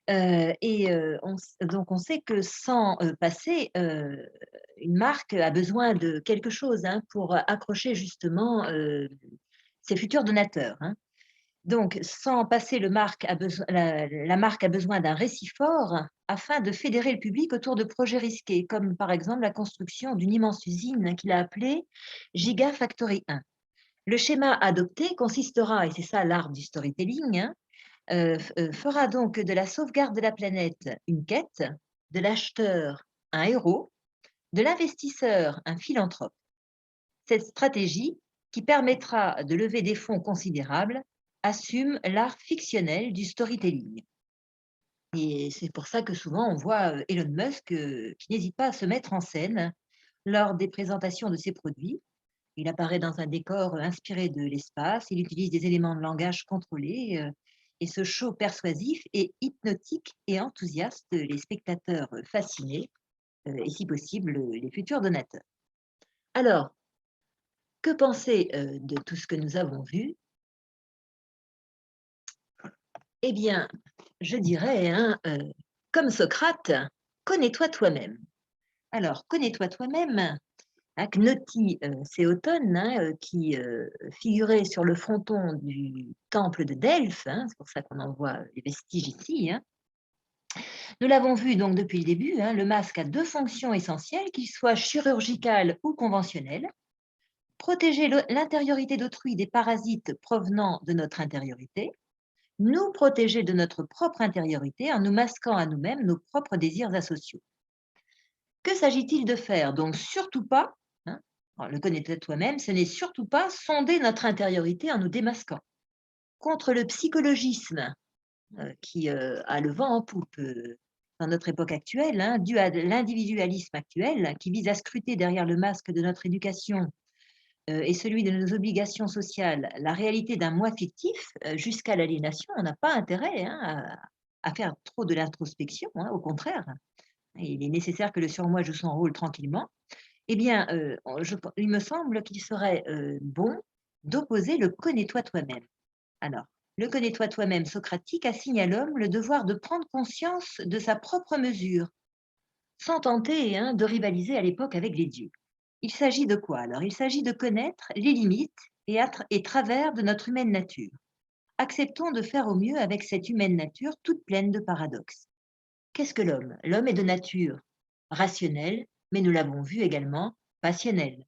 Donc on sait que sans passer, une marque a besoin de quelque chose, hein, pour accrocher justement ses futurs donateurs, hein. Donc sans passer, la marque a besoin d'un récit fort afin de fédérer le public autour de projets risqués, comme par exemple la construction d'une immense usine qu'il a appelée Gigafactory 1. Le schéma adopté consistera, et c'est ça l'art du storytelling, hein, fera donc de la sauvegarde de la planète une quête, de l'acheteur un héros, de l'investisseur un philanthrope. Cette stratégie, qui permettra de lever des fonds considérables, assume l'art fictionnel du storytelling. Et c'est pour ça que souvent on voit Elon Musk qui n'hésite pas à se mettre en scène lors des présentations de ses produits. Il apparaît dans un décor inspiré de l'espace, il utilise des éléments de langage contrôlés, et ce show persuasif et hypnotique et enthousiaste les spectateurs fascinés, et si possible les futurs donateurs. Alors, que penser de tout ce que nous avons vu? Eh bien, je dirais, hein, comme Socrate, connais-toi toi-même. Alors, connais-toi toi-même. Gnoti Céotone, hein, qui figurait sur le fronton du temple de Delphes, hein, c'est pour ça qu'on en voit les vestiges ici, hein. Nous l'avons vu donc depuis le début, hein, le masque a deux fonctions essentielles, qu'il soit chirurgical ou conventionnel: protéger l'intériorité d'autrui des parasites provenant de notre intériorité, nous protéger de notre propre intériorité en nous masquant à nous-mêmes nos propres désirs asociaux. Que s'agit-il de faire? Donc surtout pas, hein, le connaître toi-même, ce n'est surtout pas sonder notre intériorité en nous démasquant. Contre le psychologisme qui a le vent en poupe dans notre époque actuelle, hein, dû à l'individualisme actuel qui vise à scruter derrière le masque de notre éducation et celui de nos obligations sociales la réalité d'un moi fictif jusqu'à l'aliénation, on n'a pas intérêt, hein, à faire trop de l'introspection, hein, au contraire. Il est nécessaire que le surmoi joue son rôle tranquillement. Eh bien, il me semble qu'il serait bon d'opposer le connais-toi toi-même. Alors, le connais-toi toi-même socratique assigne à l'homme le devoir de prendre conscience de sa propre mesure, sans tenter, hein, de rivaliser à l'époque avec les dieux. Il s'agit de quoi alors? Il s'agit de connaître les limites et travers de notre humaine nature. Acceptons de faire au mieux avec cette humaine nature toute pleine de paradoxes. Qu'est-ce que l'homme? L'homme est de nature rationnelle, mais nous l'avons vu également, passionnelle.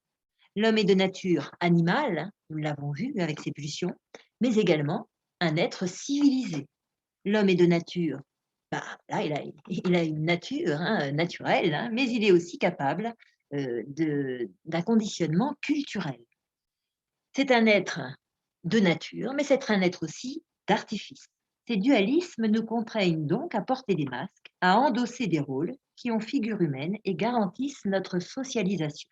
L'homme est de nature animale, nous l'avons vu avec ses pulsions, mais également un être civilisé. L'homme est de nature, là, il a une nature naturelle, mais il est aussi capable d'un conditionnement culturel. C'est un être de nature, mais c'est un être aussi d'artifice. Ces dualismes nous contraignent donc à porter des masques, à endosser des rôles qui ont figure humaine et garantissent notre socialisation.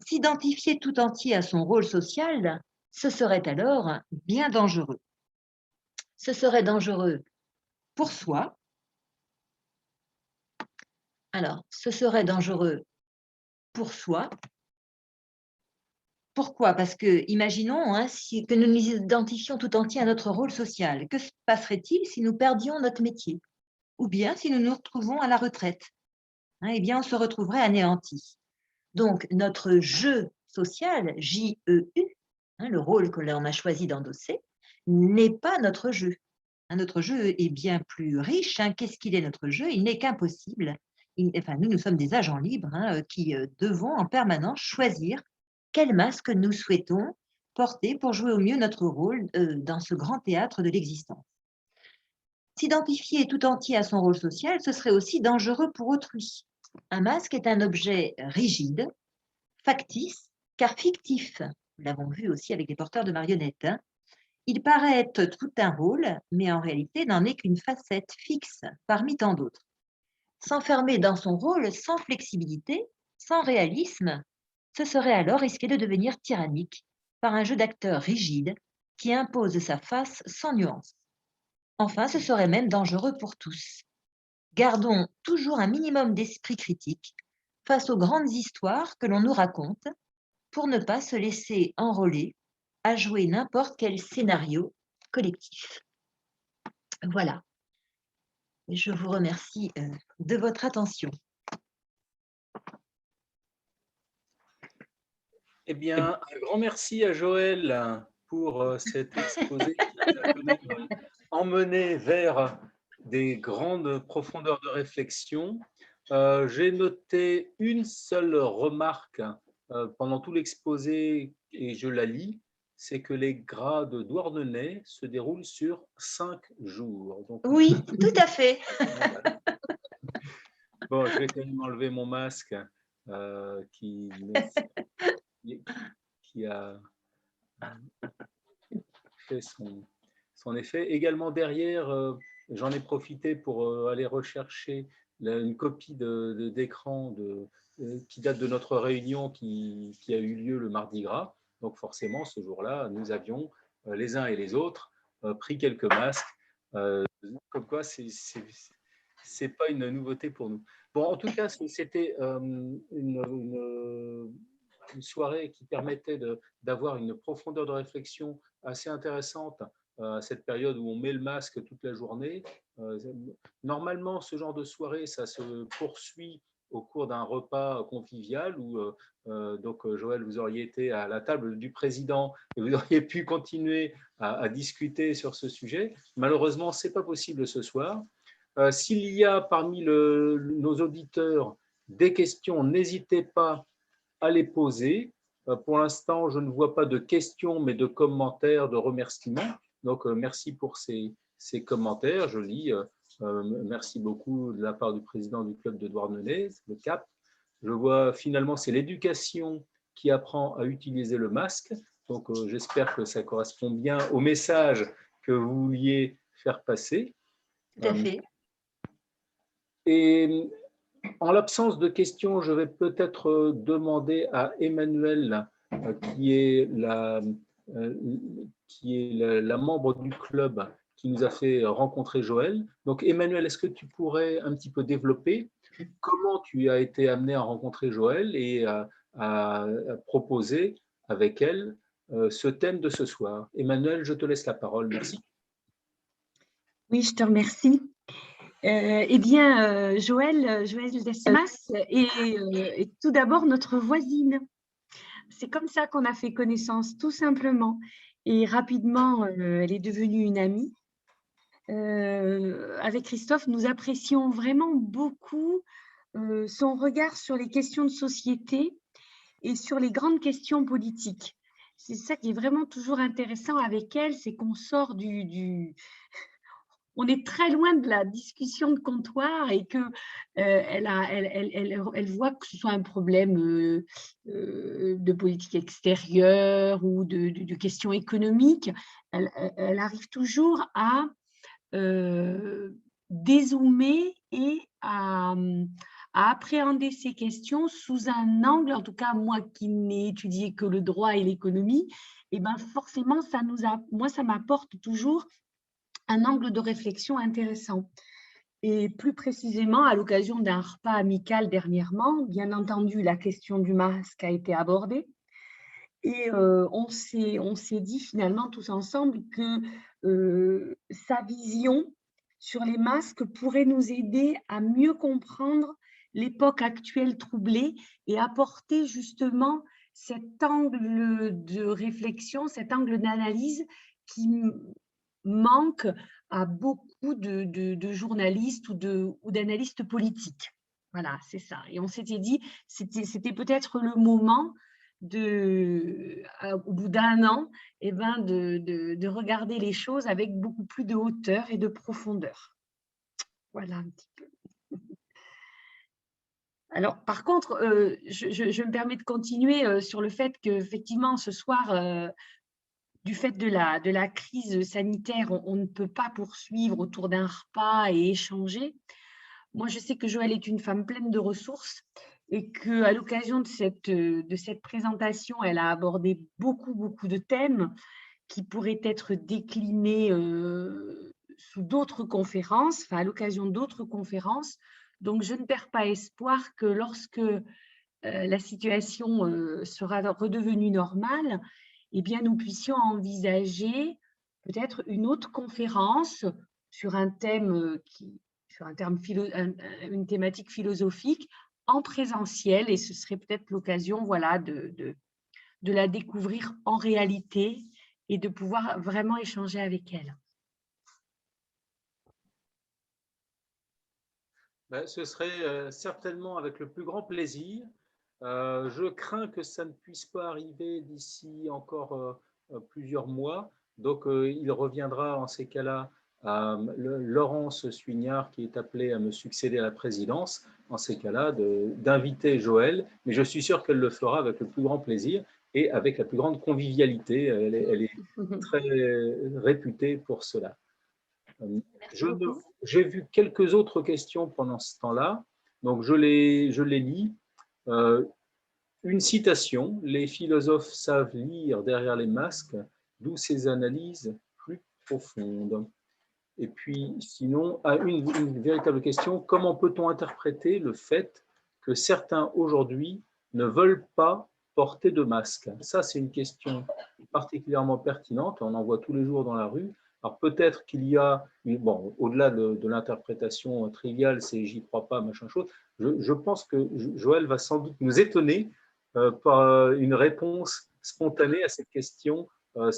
S'identifier tout entier à son rôle social, ce serait alors bien dangereux. Ce serait dangereux pour soi. Alors, ce serait dangereux pour soi. Pourquoi? Parce que, imaginons que nous nous identifions tout entier à notre rôle social. Que se passerait-il si nous perdions notre métier? Ou bien si nous nous retrouvons à la retraite? Eh bien, on se retrouverait anéanti. Donc, notre jeu social, J-E-U, le rôle que l'on a choisi d'endosser, n'est pas notre jeu. Notre jeu est bien plus riche. Qu'est-ce qu'il est notre jeu? Il n'est qu'impossible. Nous sommes des agents libres qui devons en permanence choisir quel masque nous souhaitons porter pour jouer au mieux notre rôle dans ce grand théâtre de l'existence. S'identifier tout entier à son rôle social, ce serait aussi dangereux pour autrui. Un masque est un objet rigide, factice, car fictif. Nous l'avons vu aussi avec les porteurs de marionnettes. Il paraît être tout un rôle, mais en réalité n'en est qu'une facette fixe parmi tant d'autres. S'enfermer dans son rôle sans flexibilité, sans réalisme, ce serait alors risquer de devenir tyrannique par un jeu d'acteurs rigide qui impose sa face sans nuance. Enfin, ce serait même dangereux pour tous. Gardons toujours un minimum d'esprit critique face aux grandes histoires que l'on nous raconte pour ne pas se laisser enrôler à jouer n'importe quel scénario collectif. Voilà. Je vous remercie de votre attention. Eh bien, un grand merci à Joël pour cet exposé qui nous a quand même emmené vers des grandes profondeurs de réflexion. J'ai noté une seule remarque pendant tout l'exposé, et je la lis, c'est que les grades Douarnenez se déroulent sur 5 jours. Donc, oui, tout à fait. Bon, je vais quand même enlever mon masque qui a fait son effet. Également derrière, j'en ai profité pour aller rechercher une copie d'écran qui date de notre réunion qui a eu lieu le Mardi Gras. Donc forcément, ce jour-là, nous avions les uns et les autres pris quelques masques. Comme quoi, c'est pas une nouveauté pour nous. Bon, en tout cas, c'était une soirée qui permettait d'avoir une profondeur de réflexion assez intéressante à cette période où on met le masque toute la journée. Normalement, ce genre de soirée, ça se poursuit au cours d'un repas convivial où donc Joël, vous auriez été à la table du président et vous auriez pu continuer à discuter sur ce sujet. Malheureusement, ce n'est pas possible ce soir. S'il y a parmi nos auditeurs des questions, n'hésitez pas à les poser. Pour l'instant, je ne vois pas de questions, mais de commentaires, de remerciements. Donc, merci pour ces commentaires. Je lis. Merci beaucoup de la part du président du club de Douarnenez, le CAP. Je vois finalement, c'est l'éducation qui apprend à utiliser le masque. Donc, j'espère que ça correspond bien au message que vous vouliez faire passer. Tout à fait. Et en l'absence de questions, je vais peut-être demander à Emmanuel, qui est la membre du club qui nous a fait rencontrer Joël. Donc, Emmanuel, est-ce que tu pourrais un petit peu développer comment tu as été amené à rencontrer Joël et à proposer avec elle ce thème de ce soir? Emmanuel, je te laisse la parole. Merci. Oui, je te remercie. Eh bien, Joël Desmas est tout d'abord notre voisine. c'est comme ça qu'on a fait connaissance, tout simplement. Et rapidement, elle est devenue une amie. Avec Christophe, nous apprécions vraiment beaucoup son regard sur les questions de société et sur les grandes questions politiques. C'est ça qui est vraiment toujours intéressant avec elle, c'est qu'on sort on est très loin de la discussion de comptoir et que elle voit que ce soit un problème de politique extérieure ou de questions économiques, elle arrive toujours à dézoomer et à appréhender ces questions sous un angle, en tout cas moi qui n'ai étudié que le droit et l'économie, et ben forcément moi ça m'apporte toujours un angle de réflexion intéressant. Et plus précisément, à l'occasion d'un repas amical dernièrement, bien entendu, la question du masque a été abordée. Et on s'est dit finalement tous ensemble que sa vision sur les masques pourrait nous aider à mieux comprendre l'époque actuelle troublée et apporter justement cet angle de réflexion, cet angle d'analyse qui manque à beaucoup de journalistes ou d'analystes politiques. Voilà, c'est ça. Et on s'était dit, c'était peut-être le moment au bout d'un an, eh ben de regarder les choses avec beaucoup plus de hauteur et de profondeur. Voilà un petit peu. Alors, par contre, je me permets de continuer sur le fait qu'effectivement, ce soir, du fait de la crise sanitaire, on ne peut pas poursuivre autour d'un repas et échanger. Moi, je sais que Joëlle est une femme pleine de ressources et qu'à l'occasion de cette présentation, elle a abordé beaucoup de thèmes qui pourraient être déclinés sous d'autres conférences, enfin à l'occasion d'autres conférences. Donc, je ne perds pas espoir que lorsque la situation sera redevenue normale, eh bien, nous puissions envisager peut-être une autre conférence sur un thème une thématique philosophique en présentiel, et ce serait peut-être l'occasion, voilà, de la découvrir en réalité et de pouvoir vraiment échanger avec elle. Ben, ce serait certainement avec le plus grand plaisir. Je crains que ça ne puisse pas arriver d'ici encore plusieurs mois. Donc, il reviendra en ces cas-là à Laurence Suignard, qui est appelée à me succéder à la présidence, en ces cas-là, d'inviter Joëlle. Mais je suis sûr qu'elle le fera avec le plus grand plaisir et avec la plus grande convivialité. Elle est très réputée pour cela. J'ai vu quelques autres questions pendant ce temps-là, donc je les lis. Une citation: les philosophes savent lire derrière les masques, d'où ces analyses plus profondes. Et puis, sinon, une véritable question: comment peut-on interpréter le fait que certains aujourd'hui ne veulent pas porter de masque? Ça, c'est une question particulièrement pertinente. On en voit tous les jours dans la rue. Alors peut-être qu'il y a, bon, au-delà de l'interprétation triviale, c'est j'y crois pas, machin chose, je pense que Joëlle va sans doute nous étonner par une réponse spontanée à cette question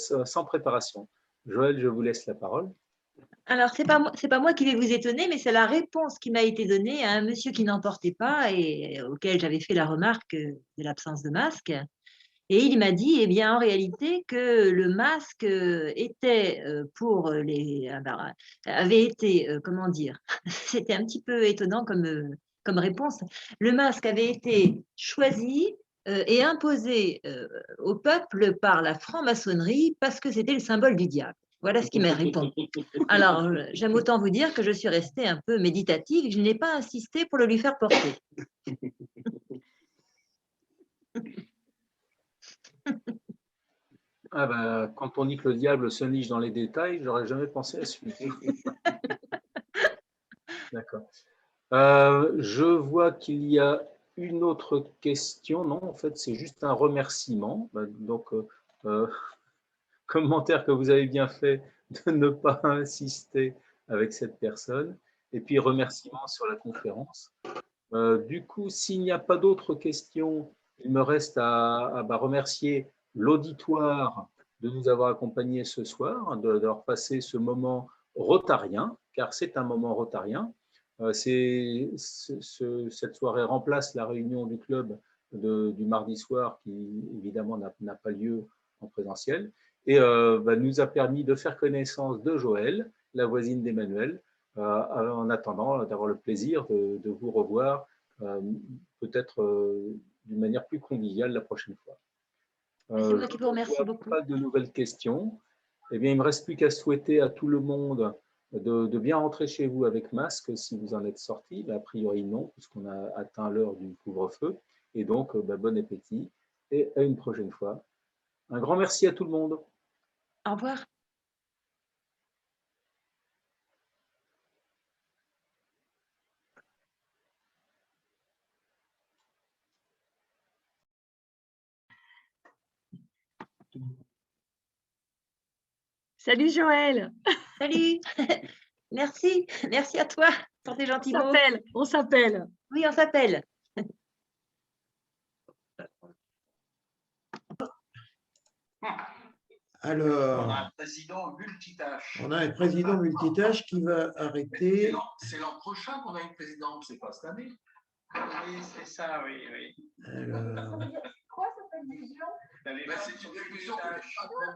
sans préparation. Joëlle, je vous laisse la parole. Alors, ce n'est pas moi qui vais vous étonner, mais c'est la réponse qui m'a été donnée à un monsieur qui n'en portait pas et auquel j'avais fait la remarque de l'absence de masque. Et il m'a dit, eh bien, en réalité, que le masque était pour les… avait été, comment dire, c'était un petit peu étonnant comme réponse. Le masque avait été choisi et imposé au peuple par la franc-maçonnerie parce que c'était le symbole du diable. Voilà ce qu'il m'a répondu. Alors, j'aime autant vous dire que je suis restée un peu méditative. Je n'ai pas insisté pour le lui faire porter. Ah ben, quand on dit que le diable se niche dans les détails, j'aurais jamais pensé à celui. D'accord. Je vois qu'il y a une autre question. Non, en fait, c'est juste un remerciement. Donc, commentaire que vous avez bien fait de ne pas insister avec cette personne. Et puis, remerciement sur la conférence. Du coup, s'il n'y a pas d'autres questions, Il me reste à remercier l'auditoire de nous avoir accompagnés ce soir, d'avoir passé ce moment rotarien, car c'est un moment rotarien. Cette soirée remplace la réunion du club du mardi soir qui, évidemment, n'a pas lieu en présentiel et nous a permis de faire connaissance de Joëlle, la voisine d'Emmanuel, en attendant d'avoir le plaisir de vous revoir peut-être d'une manière plus conviviale la prochaine fois. C'est moi qui vous remercie beaucoup. Pas de nouvelles questions. Eh bien, il ne me reste plus qu'à souhaiter à tout le monde de bien rentrer chez vous avec masque si vous en êtes sortis. A priori, non, puisqu'on a atteint l'heure du couvre-feu. Et donc, bon appétit et à une prochaine fois. Un grand merci à tout le monde. Au revoir. Salut Joëlle. Salut. Merci. Merci à toi pour tes gentils mots. On s'appelle. Oui, on s'appelle. Alors, on a un président multitâche. On a un président multitâche qui va arrêter. C'est l'an prochain qu'on a une présidente, c'est pas cette année. Oui, c'est ça, oui, oui. Alors... Quoi cette division? C'est une division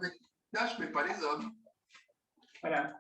multitâche, mais pas les hommes. Voilà.